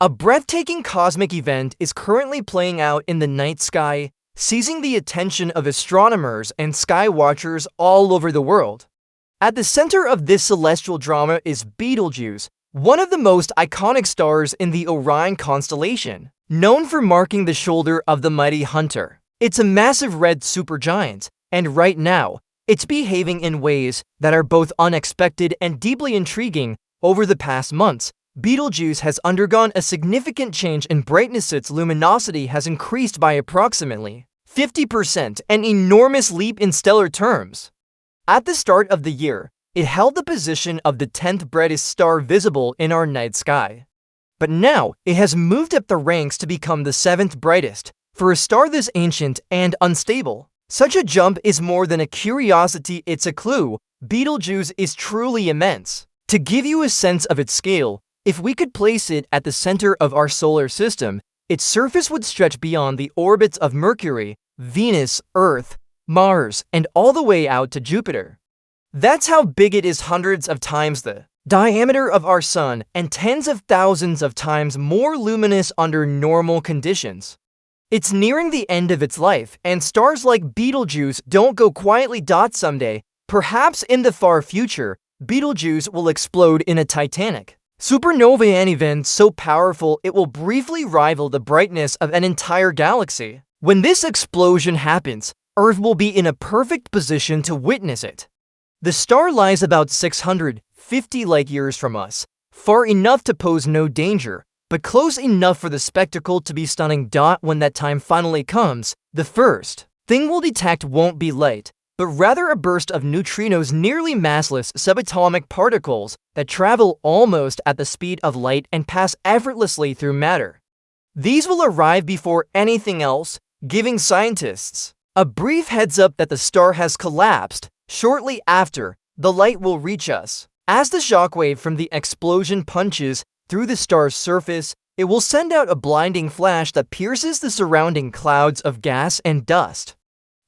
A breathtaking cosmic event is currently playing out in the night sky, seizing the attention of astronomers and sky watchers all over the world. At the center of this celestial drama is Betelgeuse, one of the most iconic stars in the Orion constellation, known for marking the shoulder of the mighty Hunter. It's a massive red supergiant, and right now, it's behaving in ways that are both unexpected and deeply intriguing. Over the past months, Betelgeuse has undergone a significant change in brightness. Its luminosity has increased by approximately 50%, an enormous leap in stellar terms. At the start of the year, it held the position of the 10th brightest star visible in our night sky. But now, it has moved up the ranks to become the 7th brightest. For a star this ancient and unstable, such a jump is more than a curiosity, it's a clue. Betelgeuse is truly immense. To give you a sense of its scale, if we could place it at the center of our solar system, its surface would stretch beyond the orbits of Mercury, Venus, Earth, Mars, and all the way out to Jupiter. That's how big it is, hundreds of times the diameter of our Sun and tens of thousands of times more luminous under normal conditions. It's nearing the end of its life, and stars like Betelgeuse don't go quietly. Someday, perhaps in the far future, Betelgeuse will explode in a titanic supernova, an event so powerful it will briefly rival the brightness of an entire galaxy. When this explosion happens, Earth will be in a perfect position to witness it. The star lies about 650 light-years from us, far enough to pose no danger, but close enough for the spectacle to be stunning. When that time finally comes, the first thing we'll detect won't be light, but rather a burst of neutrinos, nearly massless subatomic particles that travel almost at the speed of light and pass effortlessly through matter. These will arrive before anything else, giving scientists a brief heads up that the star has collapsed. Shortly after, the light will reach us. As the shockwave from the explosion punches through the star's surface, it will send out a blinding flash that pierces the surrounding clouds of gas and dust.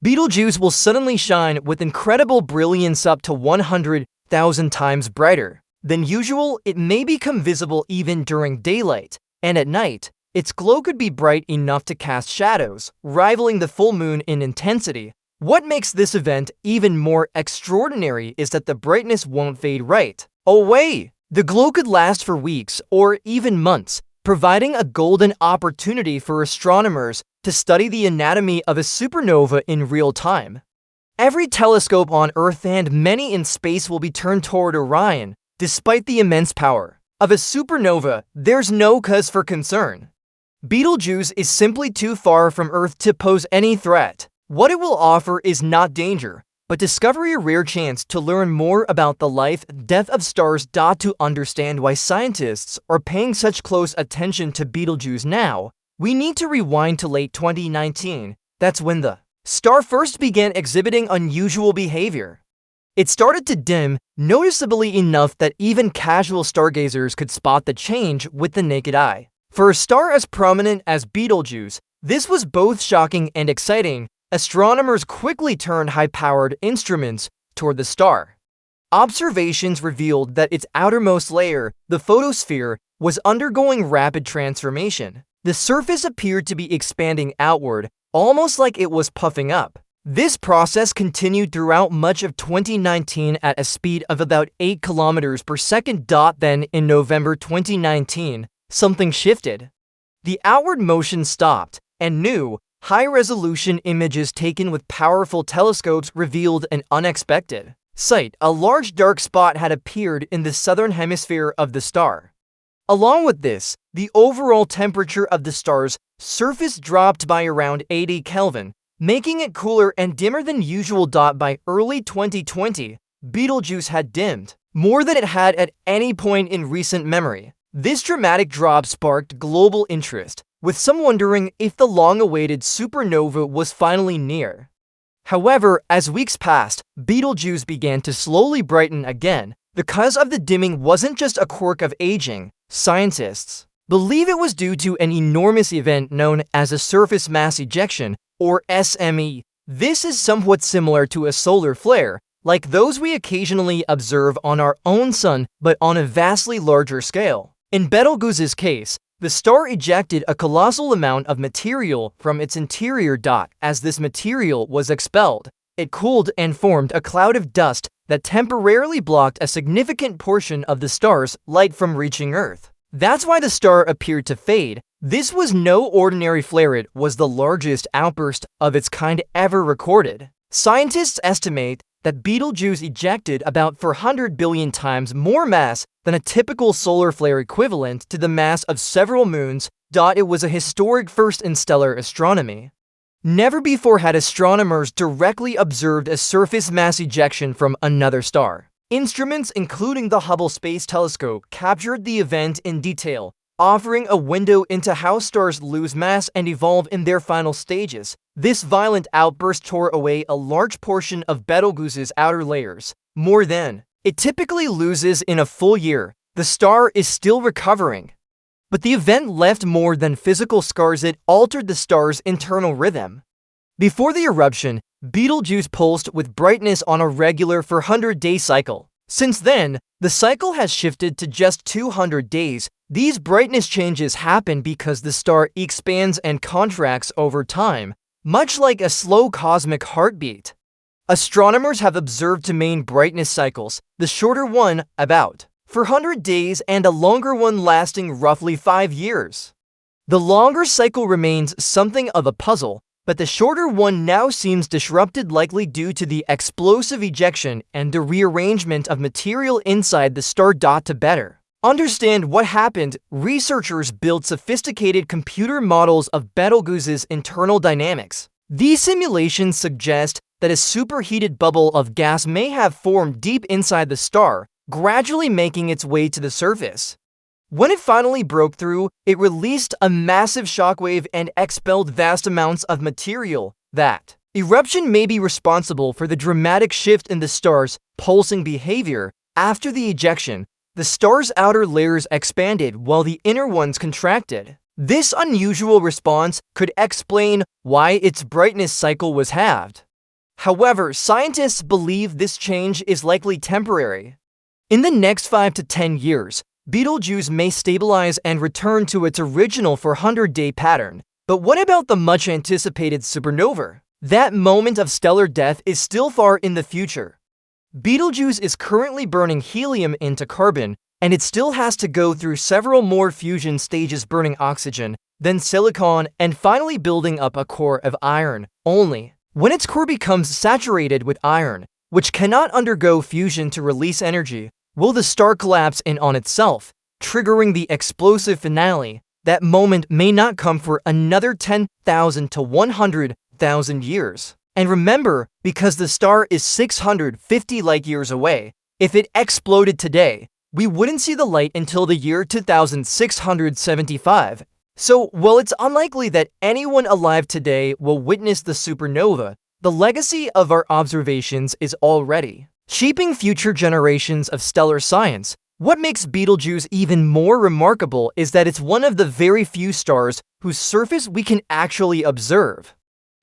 Betelgeuse will suddenly shine with incredible brilliance, up to 100,000 times brighter than usual. It may become visible even during daylight, and at night, its glow could be bright enough to cast shadows, rivaling the full moon in intensity. What makes this event even more extraordinary is that the brightness won't fade right away. The glow could last for weeks or even months, providing a golden opportunity for astronomers to study the anatomy of a supernova in real time. Every telescope on Earth and many in space will be turned toward Orion. Despite the immense power of a supernova, there's no cause for concern. Betelgeuse is simply too far from Earth to pose any threat. What it will offer is not danger, but discovery, a rare chance to learn more about the life and death of stars. To understand why scientists are paying such close attention to Betelgeuse now, we need to rewind to late 2019. That's when the star first began exhibiting unusual behavior. It started to dim, noticeably enough that even casual stargazers could spot the change with the naked eye. For a star as prominent as Betelgeuse, this was both shocking and exciting. Astronomers quickly turned high-powered instruments toward the star. Observations revealed that its outermost layer, the photosphere, was undergoing rapid transformation. The surface appeared to be expanding outward, almost like it was puffing up. This process continued throughout much of 2019 at a speed of about 8 kilometers per second. Then, in November 2019, something shifted. The outward motion stopped, and new, high-resolution images taken with powerful telescopes revealed an unexpected sight. A large dark spot had appeared in the southern hemisphere of the star. Along with this, the overall temperature of the star's surface dropped by around 80 Kelvin, making it cooler and dimmer than usual. By early 2020, Betelgeuse had dimmed more than it had at any point in recent memory. This dramatic drop sparked global interest, with some wondering if the long-awaited supernova was finally near. However, as weeks passed, Betelgeuse began to slowly brighten again. The cause of the dimming wasn't just a quirk of aging. Scientists believe it was due to an enormous event known as a surface mass ejection, or SME. This is somewhat similar to a solar flare, like those we occasionally observe on our own sun, but on a vastly larger scale. In Betelgeuse's case, the star ejected a colossal amount of material from its interior. As this material was expelled, it cooled and formed a cloud of dust that temporarily blocked a significant portion of the star's light from reaching Earth. That's why the star appeared to fade. This was no ordinary flare, it was the largest outburst of its kind ever recorded. Scientists estimate that Betelgeuse ejected about 400 billion times more mass than a typical solar flare, equivalent to the mass of several moons. It was a historic first in stellar astronomy. Never before had astronomers directly observed a surface mass ejection from another star. Instruments, including the Hubble Space Telescope, captured the event in detail, offering a window into how stars lose mass and evolve in their final stages. This violent outburst tore away a large portion of Betelgeuse's outer layers, more than it typically loses in a full year. The star is still recovering. But the event left more than physical scars, it altered the star's internal rhythm. Before the eruption, Betelgeuse pulsed with brightness on a regular 400-day cycle. Since then, the cycle has shifted to just 200 days. These brightness changes happen because the star expands and contracts over time, much like a slow cosmic heartbeat. Astronomers have observed two main brightness cycles, the shorter one, about 400 days, and a longer one lasting roughly 5 years. The longer cycle remains something of a puzzle, but the shorter one now seems disrupted, likely due to the explosive ejection and the rearrangement of material inside the star. To better understand what happened, researchers built sophisticated computer models of Betelgeuse's internal dynamics. These simulations suggest that a superheated bubble of gas may have formed deep inside the star, gradually making its way to the surface. When it finally broke through, it released a massive shockwave and expelled vast amounts of material. That eruption may be responsible for the dramatic shift in the star's pulsing behavior. After the ejection, the star's outer layers expanded while the inner ones contracted. This unusual response could explain why its brightness cycle was halved. However, scientists believe this change is likely temporary. In the next 5 to 10 years, Betelgeuse may stabilize and return to its original 400-day pattern. But what about the much-anticipated supernova? That moment of stellar death is still far in the future. Betelgeuse is currently burning helium into carbon, and it still has to go through several more fusion stages, burning oxygen, then silicon, and finally building up a core of iron. Only when its core becomes saturated with iron, which cannot undergo fusion to release energy, will the star collapse in on itself, triggering the explosive finale. That moment may not come for another 10,000 to 100,000 years. And remember, because the star is 650 light years away, if it exploded today, we wouldn't see the light until the year 2675. So, while it's unlikely that anyone alive today will witness the supernova, the legacy of our observations is already shaping future generations of stellar science. What makes Betelgeuse even more remarkable is that it's one of the very few stars whose surface we can actually observe.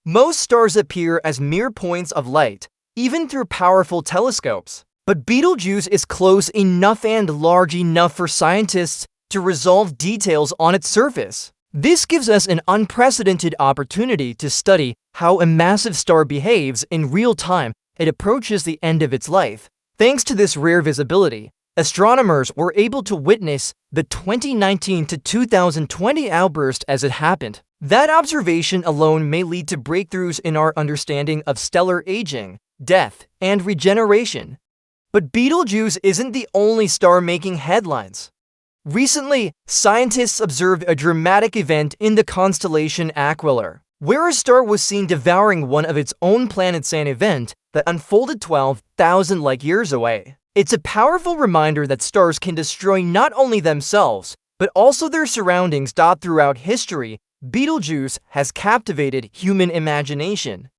Most stars appear as mere points of light, even through powerful telescopes. But Betelgeuse is close enough and large enough for scientists to resolve details on its surface. This gives us an unprecedented opportunity to study how a massive star behaves in real time. It approaches the end of its life. Thanks to this rare visibility, astronomers were able to witness the 2019 to 2020 outburst as it happened. That observation alone may lead to breakthroughs in our understanding of stellar aging, death, and regeneration. But Betelgeuse isn't the only star making headlines. Recently, scientists observed a dramatic event in the constellation Aquilor, where a star was seen devouring one of its own planets, an event that unfolded 12,000 light years away. It's a powerful reminder that stars can destroy not only themselves, but also their surroundings. Throughout history, Betelgeuse has captivated human imagination.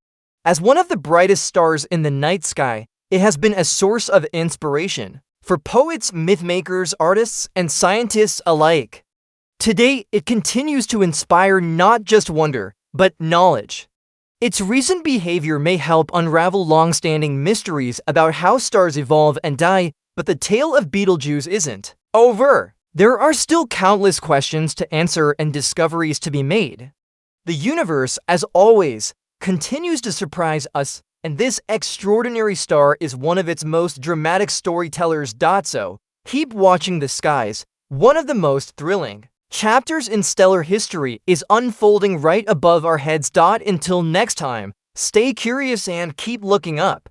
As one of the brightest stars in the night sky, it has been a source of inspiration for poets, mythmakers, artists, and scientists alike. Today, it continues to inspire not just wonder, but knowledge. Its recent behavior may help unravel long-standing mysteries about how stars evolve and die, but the tale of Betelgeuse isn't over. There are still countless questions to answer and discoveries to be made. The universe, as always, continues to surprise us, and this extraordinary star is one of its most dramatic storytellers. So, keep watching the skies. One of the most thrilling chapters in stellar history is unfolding right above our heads. Until next time, stay curious and keep looking up.